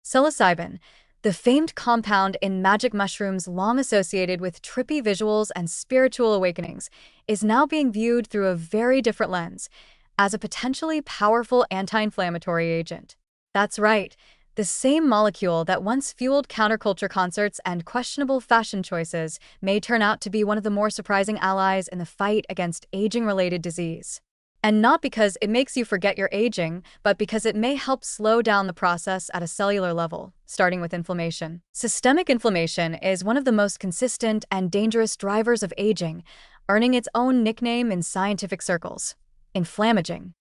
Psilocybin, the famed compound in magic mushrooms long associated with trippy visuals and spiritual awakenings, is now being viewed through a very different lens, as a potentially powerful anti-inflammatory agent. That's right, the same molecule that once fueled counterculture concerts and questionable fashion choices may turn out to be one of the more surprising allies in the fight against aging-related disease. And not because it makes you forget you're aging, but because it may help slow down the process at a cellular level, starting with inflammation. Systemic inflammation is one of the most consistent and dangerous drivers of aging, earning its own nickname in scientific circles: inflammaging.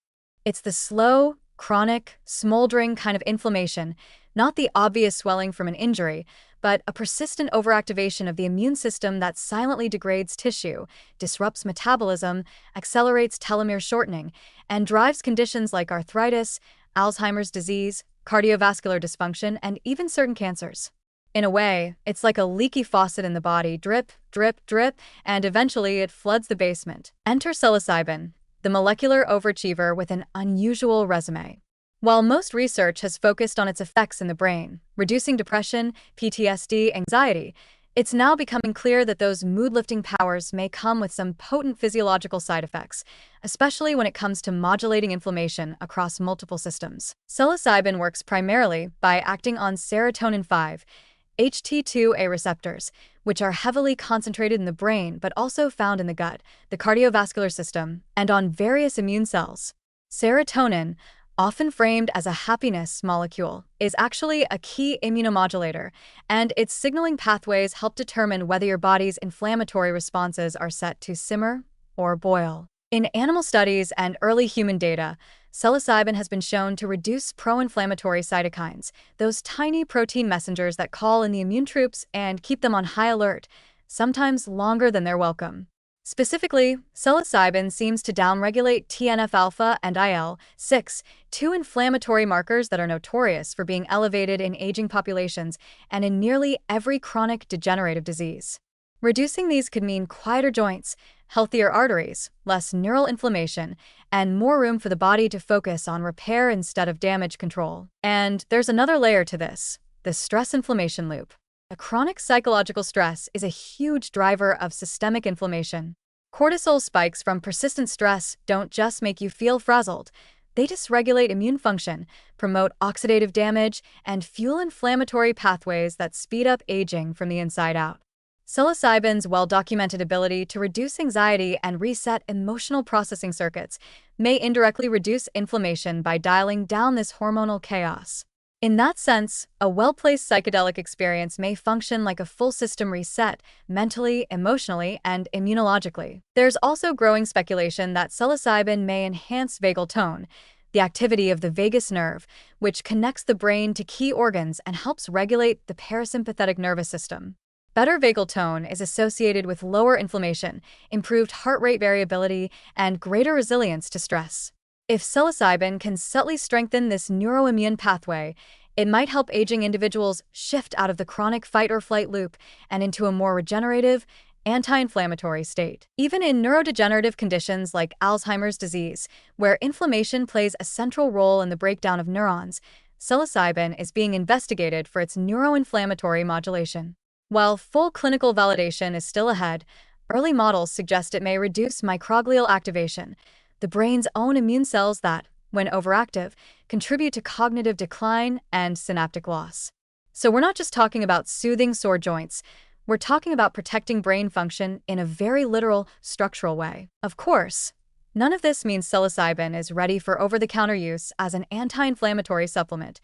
It's the slow, chronic, smoldering kind of inflammation, not the obvious swelling from an injury, but a persistent overactivation of the immune system that silently degrades tissue, disrupts metabolism, accelerates telomere shortening, and drives conditions like arthritis, Alzheimer's disease, cardiovascular dysfunction, and even certain cancers. In a way, it's like a leaky faucet in the body: drip, drip, drip, and eventually it floods the basement. Enter psilocybin, the molecular overachiever with an unusual resume. While most research has focused on its effects in the brain, reducing depression, PTSD, anxiety, it's now becoming clear that those mood-lifting powers may come with some potent physiological side effects, especially when it comes to modulating inflammation across multiple systems. Psilocybin works primarily by acting on serotonin 5-HT2A receptors, which are heavily concentrated in the brain but also found in the gut, the cardiovascular system, and on various immune cells. Serotonin, often framed as a happiness molecule, is actually a key immunomodulator, and its signaling pathways help determine whether your body's inflammatory responses are set to simmer or boil. In animal studies and early human data, psilocybin has been shown to reduce pro-inflammatory cytokines, those tiny protein messengers that call in the immune troops and keep them on high alert, sometimes longer than they're welcome. Specifically, psilocybin seems to downregulate TNF-alpha and IL-6, two inflammatory markers that are notorious for being elevated in aging populations and in nearly every chronic degenerative disease. Reducing these could mean quieter joints, healthier arteries, less neural inflammation, and more room for the body to focus on repair instead of damage control. And there's another layer to this: the stress-inflammation loop. A chronic psychological stress is a huge driver of systemic inflammation. Cortisol spikes from persistent stress don't just make you feel frazzled. They dysregulate immune function, promote oxidative damage, and fuel inflammatory pathways that speed up aging from the inside out. Psilocybin's well-documented ability to reduce anxiety and reset emotional processing circuits may indirectly reduce inflammation by dialing down this hormonal chaos. In that sense, a well-placed psychedelic experience may function like a full system reset, mentally, emotionally, and immunologically. There's also growing speculation that psilocybin may enhance vagal tone, the activity of the vagus nerve, which connects the brain to key organs and helps regulate the parasympathetic nervous system. Better vagal tone is associated with lower inflammation, improved heart rate variability, and greater resilience to stress. If psilocybin can subtly strengthen this neuroimmune pathway, it might help aging individuals shift out of the chronic fight-or-flight loop and into a more regenerative, anti-inflammatory state. Even in neurodegenerative conditions like Alzheimer's disease, where inflammation plays a central role in the breakdown of neurons, psilocybin is being investigated for its neuroinflammatory modulation. While full clinical validation is still ahead, early models suggest it may reduce microglial activation, the brain's own immune cells that, when overactive, contribute to cognitive decline and synaptic loss. So we're not just talking about soothing sore joints, we're talking about protecting brain function in a very literal, structural way. Of course, none of this means psilocybin is ready for over-the-counter use as an anti-inflammatory supplement,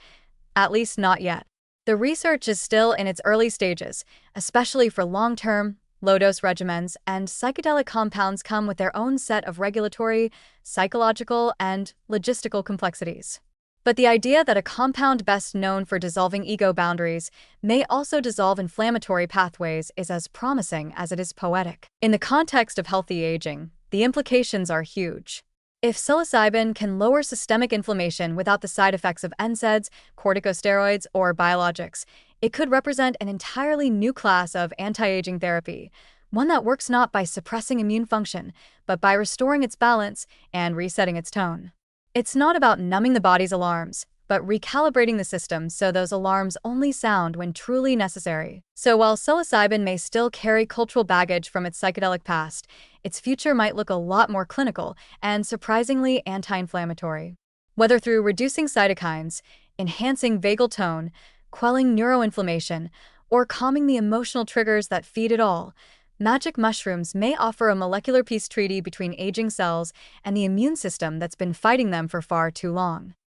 at least not yet. The research is still in its early stages, especially for long-term, low-dose regimens, and psychedelic compounds come with their own set of regulatory, psychological, and logistical complexities. But the idea that a compound best known for dissolving ego boundaries may also dissolve inflammatory pathways is as promising as it is poetic. In the context of healthy aging, the implications are huge. If psilocybin can lower systemic inflammation without the side effects of NSAIDs, corticosteroids, or biologics, it could represent an entirely new class of anti-aging therapy, one that works not by suppressing immune function, but by restoring its balance and resetting its tone. It's not about numbing the body's alarms, but recalibrating the system so those alarms only sound when truly necessary. So while psilocybin may still carry cultural baggage from its psychedelic past, its future might look a lot more clinical and surprisingly anti-inflammatory. Whether through reducing cytokines, enhancing vagal tone, quelling neuroinflammation, or calming the emotional triggers that feed it all, magic mushrooms may offer a molecular peace treaty between aging cells and the immune system that's been fighting them for far too long.